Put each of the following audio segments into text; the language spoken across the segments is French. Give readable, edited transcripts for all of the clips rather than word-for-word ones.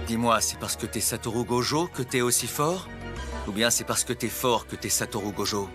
Dis-moi, c'est parce que t'es Satoru Gojo que t'es aussi fort? Ou bien c'est parce que t'es fort que t'es Satoru Gojo?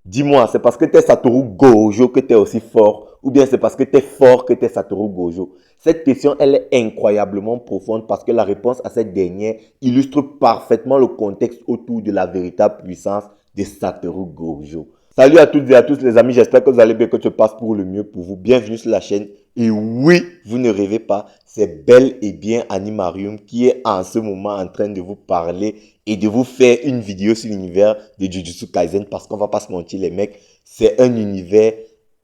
Dis-moi, c'est parce que t'es Satoru Gojo que t'es aussi fort, ou bien c'est parce que t'es fort que t'es Satoru Gojo? Cette question, elle est incroyablement profonde parce que la réponse à cette dernière illustre parfaitement le contexte autour de la véritable puissance de Satoru Gojo. Salut à toutes et à tous les amis, j'espère que vous allez bien, que tout passe pour le mieux pour vous. Bienvenue sur la chaîne. Et oui, vous ne rêvez pas, c'est bel et bien Animarium qui est en ce moment en train de vous parler et de vous faire une vidéo sur l'univers de Jujutsu Kaisen parce qu'on va pas se mentir les mecs, c'est un univers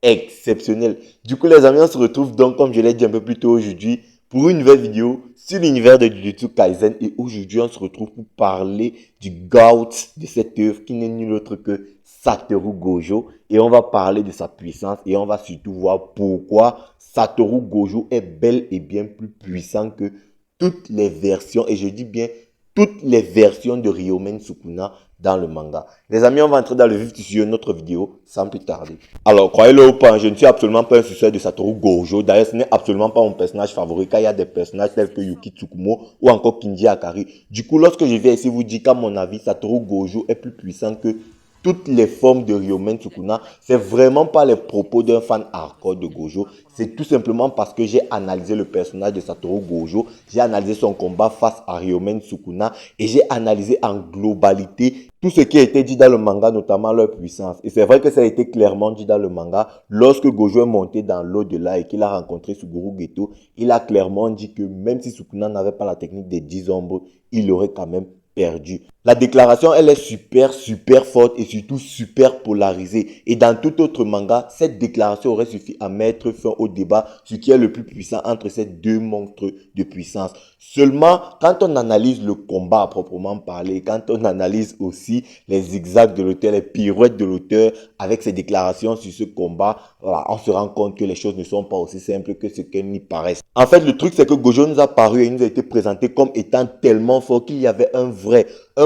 exceptionnel. Du coup les amis, on se retrouve donc comme je l'ai dit un peu plus tôt aujourd'hui pour une nouvelle vidéo sur l'univers de Jujutsu Kaisen et aujourd'hui on se retrouve pour parler du GOAT de cette œuvre qui n'est nul autre que Satoru Gojo et on va parler de sa puissance et on va surtout voir pourquoi Satoru Gojo est bel et bien plus puissant que toutes les versions, et je dis bien toutes les versions de Ryomen Sukuna dans le manga. Les amis, on va entrer dans le vif du sujet de notre vidéo sans plus tarder. Alors, croyez-le ou pas, je ne suis absolument pas un succès de Satoru Gojo. D'ailleurs, ce n'est absolument pas mon personnage favori car il y a des personnages tels que Yuki Tsukumo ou encore Kinji Akari. Du coup, lorsque je viens ici vous dire qu'à mon avis, Satoru Gojo est plus puissant que toutes les formes de Ryomen Sukuna, c'est vraiment pas les propos d'un fan hardcore de Gojo, c'est tout simplement parce que j'ai analysé le personnage de Satoru Gojo, j'ai analysé son combat face à Ryomen Sukuna et j'ai analysé en globalité tout ce qui a été dit dans le manga, notamment leur puissance. Et c'est vrai que ça a été clairement dit dans le manga, lorsque Gojo est monté dans l'au-delà et qu'il a rencontré Suguru Geto, il a clairement dit que même si Sukuna n'avait pas la technique des 10 ombres, il aurait quand même perdu. La déclaration, elle est super forte et surtout super polarisée. Et dans tout autre manga, cette déclaration aurait suffi à mettre fin au débat sur qui est le plus puissant entre ces deux monstres de puissance. Seulement, quand on analyse le combat à proprement parler, quand on analyse aussi les zigzags de l'auteur, les pirouettes de l'auteur avec ses déclarations sur ce combat, voilà, on se rend compte que les choses ne sont pas aussi simples que ce qu'elles n'y paraissent. En fait, le truc, c'est que Gojo nous a paru et nous a été présenté comme étant tellement fort qu'il y avait un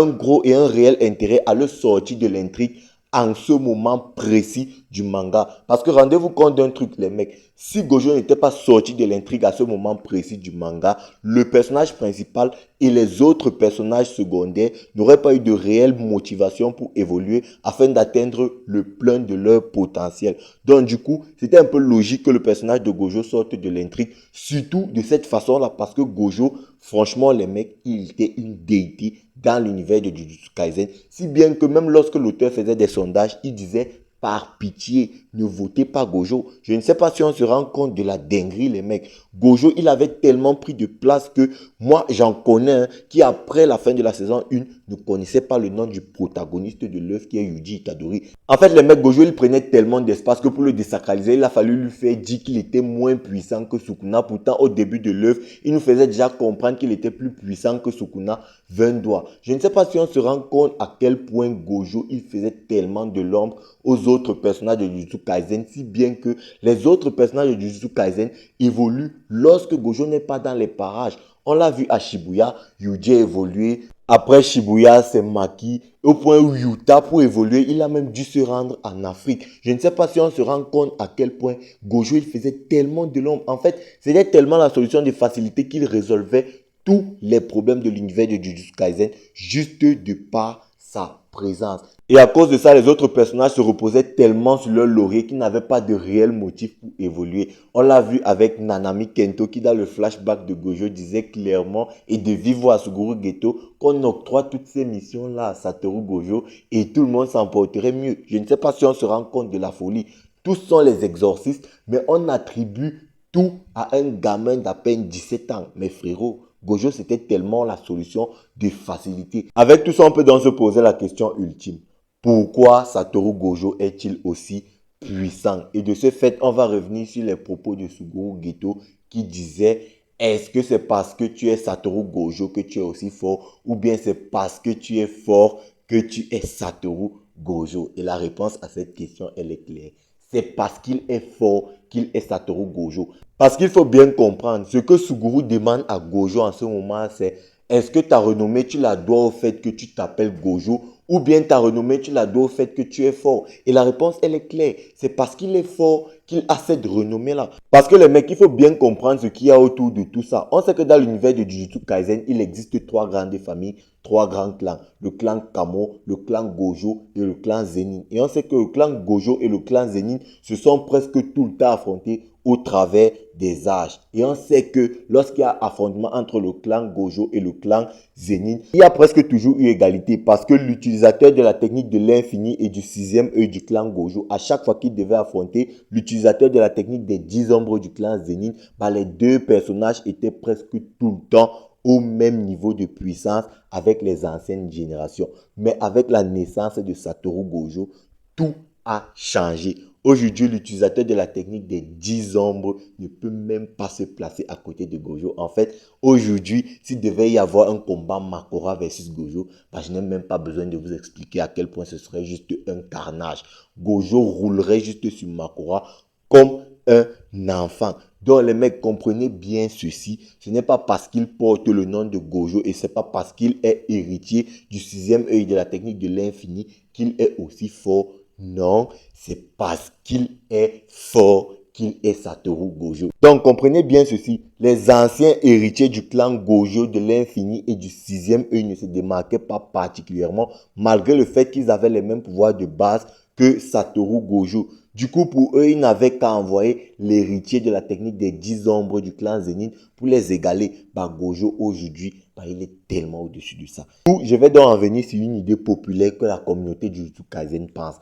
gros et un réel intérêt à le sortir de l'intrigue en ce moment précis du manga. Parce que rendez-vous compte d'un truc, les mecs. Si Gojo n'était pas sorti de l'intrigue à ce moment précis du manga, le personnage principal et les autres personnages secondaires n'auraient pas eu de réelle motivation pour évoluer afin d'atteindre le plein de leur potentiel. Donc du coup, c'était un peu logique que le personnage de Gojo sorte de l'intrigue, surtout de cette façon-là, parce que Gojo, franchement, les mecs, il était une déité dans l'univers de Jujutsu Kaisen, si bien que même lorsque l'auteur faisait des sondages, il disait par pitié, ne votez pas Gojo. Je ne sais pas si on se rend compte de la dinguerie, les mecs. Gojo, il avait tellement pris de place que moi, j'en connais un qui, après la fin de la saison 1, ne connaissait pas le nom du protagoniste de l'œuvre qui est Yuji Itadori. En fait, les mecs, Gojo, il prenait tellement d'espace que pour le désacraliser, il a fallu lui faire dire qu'il était moins puissant que Sukuna. Pourtant, au début de l'œuvre, il nous faisait déjà comprendre qu'il était plus puissant que Sukuna 20 doigts. Je ne sais pas si on se rend compte à quel point Gojo, il faisait tellement de l'ombre aux autres personnages de Jujutsu Kaisen, si bien que les autres personnages de Jujutsu Kaisen évoluent lorsque Gojo n'est pas dans les parages. On l'a vu à Shibuya, Yuji a évolué. Après Shibuya, c'est Maki. Au point où Yuta, pour évoluer, il a même dû se rendre en Afrique. Je ne sais pas si on se rend compte à quel point Gojo, il faisait tellement de l'ombre. En fait, c'était tellement la solution de facilité qu'il résolvait tous les problèmes de l'univers de Jujutsu Kaisen juste de par sa présence. Et à cause de ça, les autres personnages se reposaient tellement sur leur laurier qu'ils n'avaient pas de réel motif pour évoluer. On l'a vu avec Nanami Kento qui dans le flashback de Gojo disait clairement et de vive voix à Suguru Geto qu'on octroie toutes ces missions-là à Satoru Gojo et tout le monde s'en porterait mieux. Je ne sais pas si on se rend compte de la folie. Tous sont les exorcistes, mais on attribue tout à un gamin d'à peine 17 ans. Mais frérot, Gojo, c'était tellement la solution de facilité. Avec tout ça, on peut donc se poser la question ultime. Pourquoi Satoru Gojo est-il aussi puissant? Et de ce fait, on va revenir sur les propos de Suguru Geto qui disait est-ce que c'est parce que tu es Satoru Gojo que tu es aussi fort ou bien c'est parce que tu es fort que tu es Satoru Gojo? Et la réponse à cette question, elle est claire. C'est parce qu'il est fort qu'il est Satoru Gojo. Parce qu'il faut bien comprendre, ce que Suguru demande à Gojo en ce moment, c'est est-ce que ta renommée, tu la dois au fait que tu t'appelles Gojo ou bien ta renommée, tu la dois au fait que tu es fort? Et la réponse, elle est claire. C'est parce qu'il est fort qu'il a cette renommée-là. Parce que les mecs, il faut bien comprendre ce qu'il y a autour de tout ça. On sait que dans l'univers de Jujutsu Kaisen, il existe trois grandes familles, trois grands clans. Le clan Kamo, le clan Gojo et le clan Zenin. Et on sait que le clan Gojo et le clan Zenin se sont presque tout le temps affrontés au travers des âges. Et on sait que lorsqu'il y a affrontement entre le clan Gojo et le clan Zenin, il y a presque toujours eu égalité parce que l'utilisateur de la technique de l'infini et du sixième œil du clan Gojo, à chaque fois qu'il devait affronter l'utilisateur de la technique des 10 ombres du clan Zenin, les deux personnages étaient presque tout le temps au même niveau de puissance avec les anciennes générations. Mais avec la naissance de Satoru Gojo, tout a changé. Aujourd'hui, l'utilisateur de la technique des 10 ombres ne peut même pas se placer à côté de Gojo. En fait, aujourd'hui, s'il devait y avoir un combat Makora versus Gojo, je n'ai même pas besoin de vous expliquer à quel point ce serait juste un carnage. Gojo roulerait juste sur Makora comme un enfant. Donc les mecs, comprenez bien ceci. Ce n'est pas parce qu'il porte le nom de Gojo et c'est pas parce qu'il est héritier du sixième œil de la technique de l'infini qu'il est aussi fort. Non, c'est parce qu'il est fort qu'il est Satoru Gojo. Donc comprenez bien ceci. Les anciens héritiers du clan Gojo de l'infini et du sixième œil ne se démarquaient pas particulièrement malgré le fait qu'ils avaient les mêmes pouvoirs de base que Satoru Gojo. Du coup, pour eux, ils n'avaient qu'à envoyer l'héritier de la technique des 10 ombres du clan Zenin pour les égaler. Gojo, aujourd'hui, il est tellement au-dessus de ça. Je vais donc en venir sur une idée populaire que la communauté du Jujutsu Kaisen pense.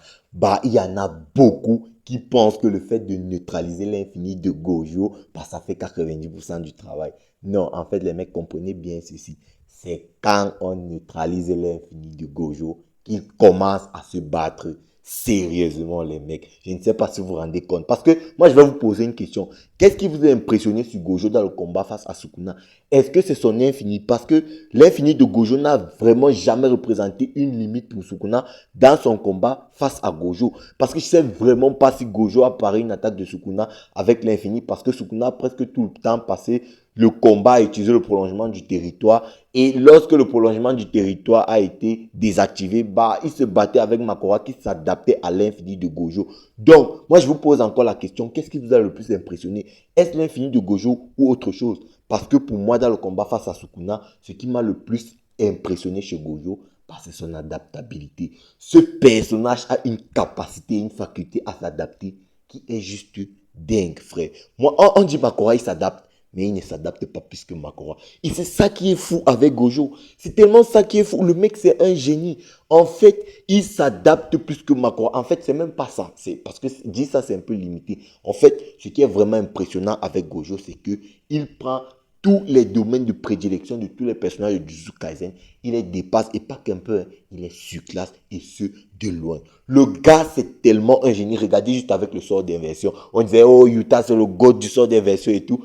Il y en a beaucoup qui pensent que le fait de neutraliser l'infini de Gojo, ça fait 90% du travail. Non, en fait, les mecs, comprenez bien ceci. C'est quand on neutralise l'infini de Gojo qu'il commence à se battre. Sérieusement, les mecs, je ne sais pas si vous vous rendez compte. Parce que moi, je vais vous poser une question. Qu'est-ce qui vous a impressionné sur Gojo dans le combat face à Sukuna? Est-ce que c'est son infini? Parce que l'infini de Gojo n'a vraiment jamais représenté une limite pour Sukuna dans son combat face à Gojo. Parce que je ne sais vraiment pas si Gojo a paré une attaque de Sukuna avec l'infini. Parce que Sukuna a presque tout le temps passé le combat à utiliser le prolongement du territoire. Et lorsque le prolongement du territoire a été désactivé, il se battait avec Makora qui s'adaptait à l'infini de Gojo. Donc, moi je vous pose encore la question, qu'est-ce qui vous a le plus impressionné? Est-ce l'infini de Gojo ou autre chose? Parce que pour moi, dans le combat face à Sukuna, ce qui m'a le plus impressionné chez Gojo, c'est son adaptabilité. Ce personnage a une capacité, une faculté à s'adapter qui est juste dingue, frère. Moi, on dit Makora, il s'adapte. Mais il ne s'adapte pas plus que Makora. Et c'est ça qui est fou avec Gojo. C'est tellement ça qui est fou. Le mec, c'est un génie. En fait, il s'adapte plus que Makora. En fait, c'est même pas ça. C'est parce que dire ça, c'est un peu limité. En fait, ce qui est vraiment impressionnant avec Gojo, c'est que il prend tous les domaines de prédilection de tous les personnages de Jujutsu Kaisen. Il les dépasse et pas qu'un peu. Il les surclasse et ce, de loin. Le gars, c'est tellement un génie. Regardez juste avec le sort d'inversion. On disait, oh, Yuta, c'est le god du sort d'inversion et tout.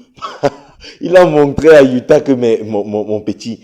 Il a montré à Yuta que mon petit,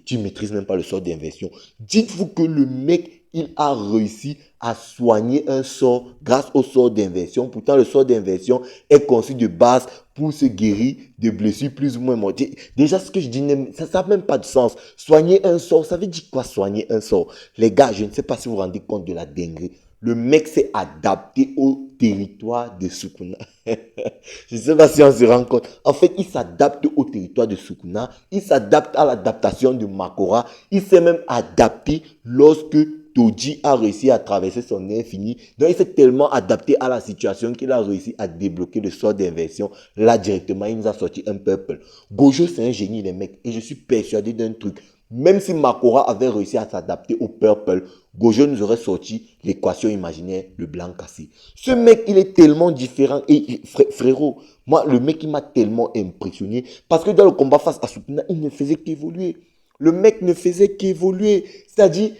tu maîtrises même pas le sort d'inversion. Dites-vous que le mec, il a réussi à soigner un sort grâce au sort d'inversion. Pourtant, le sort d'inversion est conçu de base pour se guérir de blessures plus ou moins mortelles. Déjà, ce que je dis, ça n'a même pas de sens. Soigner un sort, ça veut dire quoi soigner un sort? Les gars, je ne sais pas si vous vous rendez compte de la dinguerie. Le mec s'est adapté au territoire de Sukuna. Je ne sais pas si on se rend compte. En fait, il s'adapte au territoire de Sukuna. Il s'adapte à l'adaptation de Makora. Il s'est même adapté lorsque Toji a réussi à traverser son infini. Donc, il s'est tellement adapté à la situation qu'il a réussi à débloquer le sort d'inversion. Là, directement, il nous a sorti un purple. Gojo, c'est un génie, les mecs. Et je suis persuadé d'un truc. Même si Makora avait réussi à s'adapter au purple, Gojo nous aurait sorti l'équation imaginaire, le blanc cassé. Ce mec, il est tellement différent. Et frérot, moi, le mec, il m'a tellement impressionné. Parce que dans le combat face à Sukuna, il ne faisait qu'évoluer. Le mec ne faisait qu'évoluer. C'est-à-dire,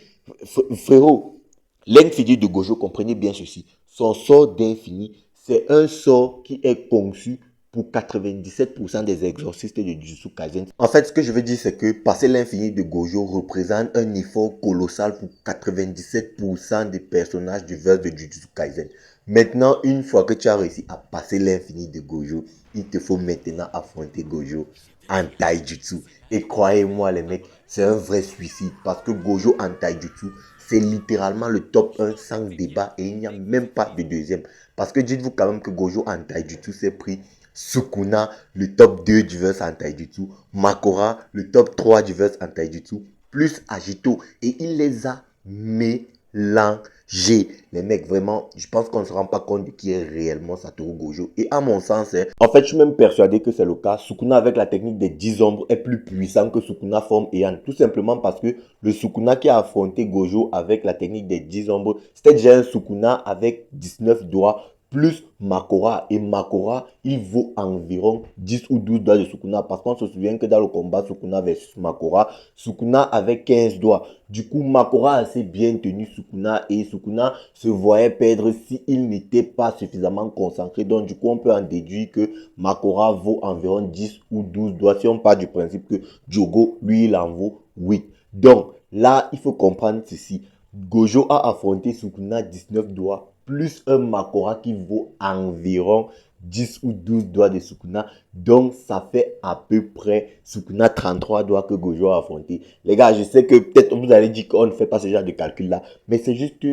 frérot, l'infini de Gojo, comprenez bien ceci. Son sort d'infini, c'est un sort qui est conçu pour 97% des exorcistes de Jujutsu Kaisen. En fait, ce que je veux dire, c'est que passer l'infini de Gojo représente un effort colossal pour 97% des personnages du verse de Jujutsu Kaisen. Maintenant, une fois que tu as réussi à passer l'infini de Gojo, il te faut maintenant affronter Gojo en taijutsu. Et croyez-moi les mecs, c'est un vrai suicide parce que Gojo en taijutsu, c'est littéralement le top 1 sans débat et il n'y a même pas de deuxième. Parce que dites-vous quand même que Gojo en taijutsu s'est pris Sukuna, le top 2 du verse en taijutsu, Makora, le top 3 du verse en taijutsu, plus Agito. Et il les a mélangés. Les mecs, vraiment, je pense qu'on ne se rend pas compte de qui est réellement Satoru Gojo. Et à mon sens, en fait, je suis même persuadé que c'est le cas. Sukuna avec la technique des 10 ombres est plus puissant que Sukuna forme Heian. Tout simplement parce que le Sukuna qui a affronté Gojo avec la technique des 10 ombres, c'était déjà un Sukuna avec 19 doigts plus Makora. Et Makora, il vaut environ 10 ou 12 doigts de Sukuna. Parce qu'on se souvient que dans le combat Sukuna versus Makora, Sukuna avait 15 doigts. Du coup, Makora a assez bien tenu Sukuna et Sukuna se voyait perdre s'il n'était pas suffisamment concentré. Donc, du coup, on peut en déduire que Makora vaut environ 10 ou 12 doigts. Si on part du principe que Jogo, lui, il en vaut 8. Donc, là, il faut comprendre ceci. Gojo a affronté Sukuna 19 doigts plus un Makora qui vaut environ 10 ou 12 doigts de Sukuna. Donc, ça fait à peu près Sukuna 33 doigts que Gojo a affronté. Les gars, je sais que peut-être vous allez dire qu'on ne fait pas ce genre de calcul-là, mais c'est juste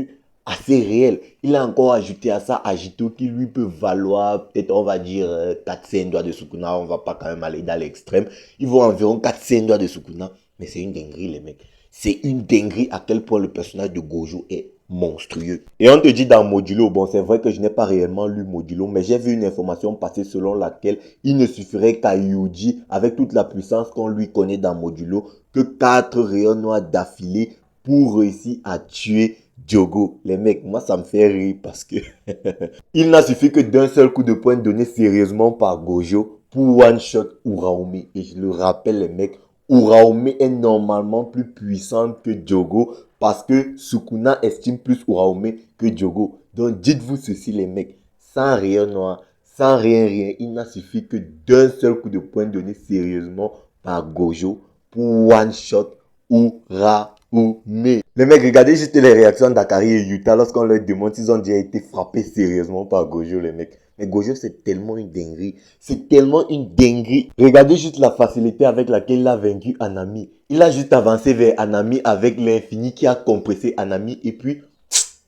assez réel. Il a encore ajouté à ça Agito qui lui peut valoir peut-être on va dire 4-5 doigts de Sukuna. On va pas quand même aller dans l'extrême. Il vaut environ 4-5 doigts de Sukuna. Mais c'est une dinguerie les mecs. C'est une dinguerie à quel point le personnage de Gojo est monstrueux. Et on te dit dans Modulo, bon c'est vrai que je n'ai pas réellement lu Modulo, mais j'ai vu une information passer selon laquelle il ne suffirait qu'à Yuji, avec toute la puissance qu'on lui connaît dans Modulo, que 4 rayons noirs d'affilée pour réussir à tuer Jogo. Les mecs, moi ça me fait rire parce que il n'a suffi que d'un seul coup de poing donné sérieusement par Gojo pour one-shot Uraome. Et je le rappelle les mecs, Uraome est normalement plus puissante que Jogo parce que Sukuna estime plus Uraome que Jogo. Donc dites-vous ceci les mecs, sans rien noir, sans rien, il n'a suffi que d'un seul coup de poing donné sérieusement par Gojo pour one-shot Uraome. Les mecs, regardez juste les réactions d'Akari et Yuta lorsqu'on leur demande s'ils ont déjà été frappés sérieusement par Gojo, les mecs. Mais Gojo, c'est tellement une dinguerie. C'est tellement une dinguerie. Regardez juste la facilité avec laquelle il a vaincu Anami. Il a juste avancé vers Anami avec l'infini qui a compressé Anami et puis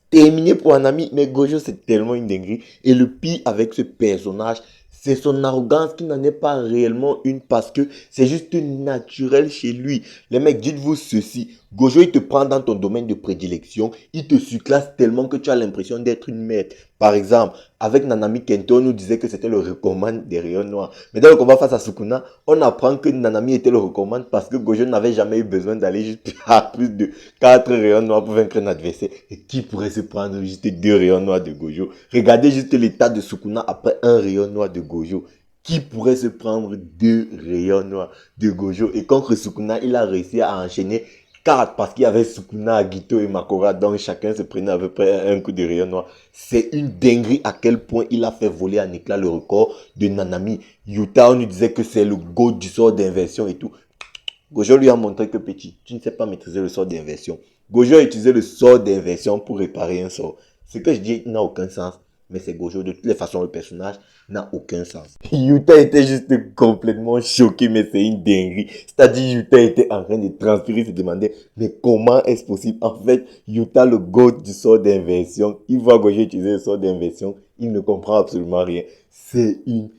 terminé pour Anami. Mais Gojo, c'est tellement une dinguerie. Et le pire avec ce personnage, c'est son arrogance qui n'en est pas réellement une parce que c'est juste naturel chez lui. Les mecs, dites-vous ceci. Gojo, il te prend dans ton domaine de prédilection. Il te surclasse tellement que tu as l'impression d'être une merde. Par exemple, avec Nanami Kento, on nous disait que c'était le recommande des rayons noirs. Mais dans le combat face à Sukuna, on apprend que Nanami était le recommande parce que Gojo n'avait jamais eu besoin d'aller juste à plus de 4 rayons noirs pour vaincre un adversaire. Et qui pourrait se prendre juste 2 rayons noirs de Gojo? Regardez juste l'état de Sukuna après un rayon noir de Gojo. Qui pourrait se prendre 2 rayons noirs de Gojo? Et contre Sukuna, il a réussi à enchaîner 4 parce qu'il y avait Sukuna, Agito et Makora. Donc chacun se prenait à peu près un coup de rayon noir. C'est une dinguerie à quel point il a fait voler en éclat le record de Nanami. Yuta, on nous disait que c'est le GOAT du sort d'inversion et tout. Gojo lui a montré que petit, tu ne sais pas maîtriser le sort d'inversion. Gojo a utilisé le sort d'inversion pour réparer un sort. Ce que je dis n'a aucun sens. Mais c'est Gojo. De toutes les façons, le personnage n'a aucun sens. Yuta était juste complètement choqué, mais c'est une dinguerie. C'est-à-dire, Yuta était en train de transpirer, il se demandait, mais comment est-ce possible? En fait, Yuta, le GOAT du sort d'inversion, il voit Gojo utiliser le sort d'inversion, il ne comprend absolument rien. C'est une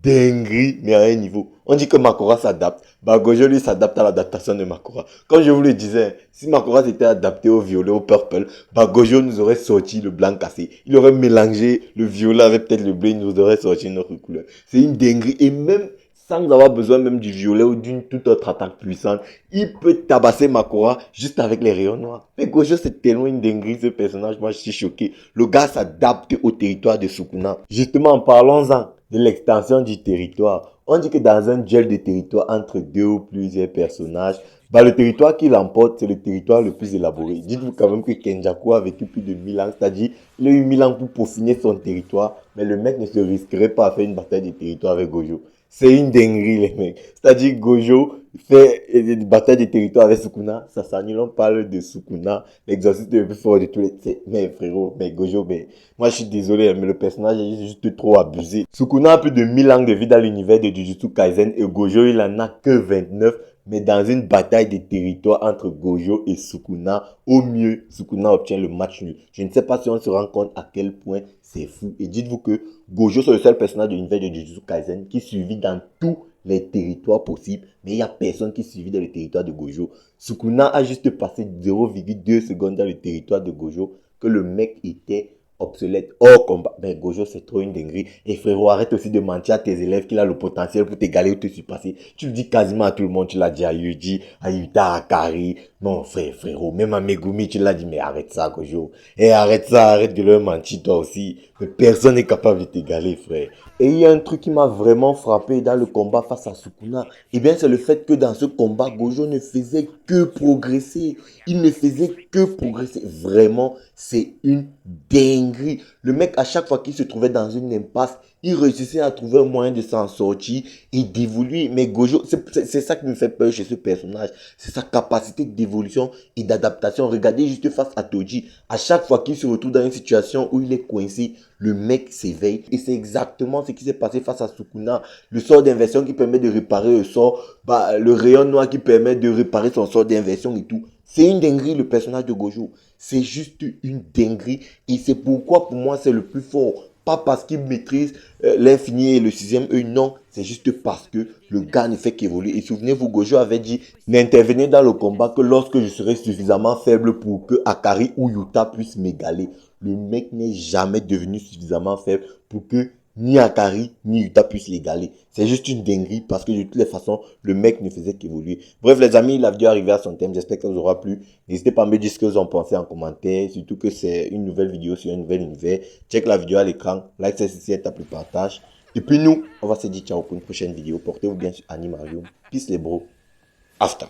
dinguerie, mais à un niveau. On dit que Makora s'adapte. Bah, Gojo, lui, s'adapte à l'adaptation de Makora. Comme je vous le disais, si Makora s'était adapté au violet, au purple, bah, Gojo nous aurait sorti le blanc cassé. Il aurait mélangé le violet avec peut-être le bleu, il nous aurait sorti une autre couleur. C'est une dinguerie. Et même sans avoir besoin même du violet ou d'une toute autre attaque puissante, il peut tabasser Makora juste avec les rayons noirs. Mais Gojo, c'est tellement une dinguerie, ce personnage. Moi, je suis choqué. Le gars s'adapte au territoire de Sukuna. Justement, parlons-en de l'extension du territoire. On dit que dans un duel de territoire entre 2 ou plusieurs personnages, bah, le territoire qui l'emporte, c'est le territoire le plus élaboré. Dites-vous quand même que Kenjaku a vécu plus de 1000 ans, c'est-à-dire il a eu 1000 ans pour peaufiner son territoire, mais le mec ne se risquerait pas à faire une bataille de territoire avec Gojo. C'est une dinguerie, les mecs. C'est-à-dire, Gojo fait une bataille de territoire avec Sukuna. Ça s'annule, on parle de Sukuna, l'exorciste le plus fort de tous les... Mais frérot, mais Gojo, mais... Moi, je suis désolé, mais le personnage est juste trop abusé. Sukuna a plus de 1000 ans de vie dans l'univers de Jujutsu Kaisen et Gojo, il en a que 29. Mais dans une bataille de territoire entre Gojo et Sukuna, au mieux, Sukuna obtient le match nul. Je ne sais pas si on se rend compte à quel point c'est fou. Et dites-vous que Gojo, c'est le seul personnage de l'univers de Jujutsu Kaisen qui survit dans tous les territoires possibles. Mais il n'y a personne qui survit dans le territoire de Gojo. Sukuna a juste passé 0,2 secondes dans le territoire de Gojo que le mec était obsolète, hors combat. Ben Gojo, c'est trop une dinguerie. Et frérot, arrête aussi de mentir à tes élèves qu'il a le potentiel pour t'égaler ou te surpasser. Tu le dis quasiment à tout le monde. Tu l'as dit à Yuji, à Yuta, à Kari. Non, frérot, même à Megumi, tu l'as dit, mais arrête ça, Gojo. Et arrête ça, arrête de leur mentir, toi aussi. Mais personne n'est capable de t'égaler, frère. Et il y a un truc qui m'a vraiment frappé dans le combat face à Sukuna. Eh bien, c'est le fait que dans ce combat, Gojo ne faisait que progresser. Il ne faisait que progresser. Vraiment, c'est une dinguerie. Le mec, à chaque fois qu'il se trouvait dans une impasse, il réussissait à trouver un moyen de s'en sortir et d'évoluer. Mais Gojo, c'est ça qui me fait peur chez ce personnage. C'est sa capacité d'évolution et d'adaptation. Regardez juste face à Toji. À chaque fois qu'il se retrouve dans une situation où il est coincé, le mec s'éveille. Et c'est exactement ce qui s'est passé face à Sukuna. Le sort d'inversion qui permet de réparer le sort. Le rayon noir qui permet de réparer son sort d'inversion et tout. C'est une dinguerie, le personnage de Gojo. C'est juste une dinguerie. Et c'est pourquoi, pour moi, c'est le plus fort. Pas parce qu'il maîtrise l'infini et le sixième œil, non. C'est juste parce que le gars ne fait qu'évoluer. Et souvenez-vous, Gojo avait dit, n'intervenez dans le combat que lorsque je serai suffisamment faible pour que Akari ou Yuta puissent m'égaler. Le mec n'est jamais devenu suffisamment faible pour que ni Akari ni Yuta puissent l'égaler. C'est juste une dinguerie parce que de toutes les façons, le mec ne faisait qu'évoluer. Bref les amis, la vidéo est arrivée à son thème. J'espère que ça vous aura plu. N'hésitez pas à me dire ce que vous en pensez en commentaire. Surtout que c'est une nouvelle vidéo sur un nouvel univers. Check la vidéo à l'écran. Like celle-ci si elle t'a plu, partage. Et puis nous, on va se dire ciao pour une prochaine vidéo. Portez-vous bien sur Animarium. Peace les bros. After.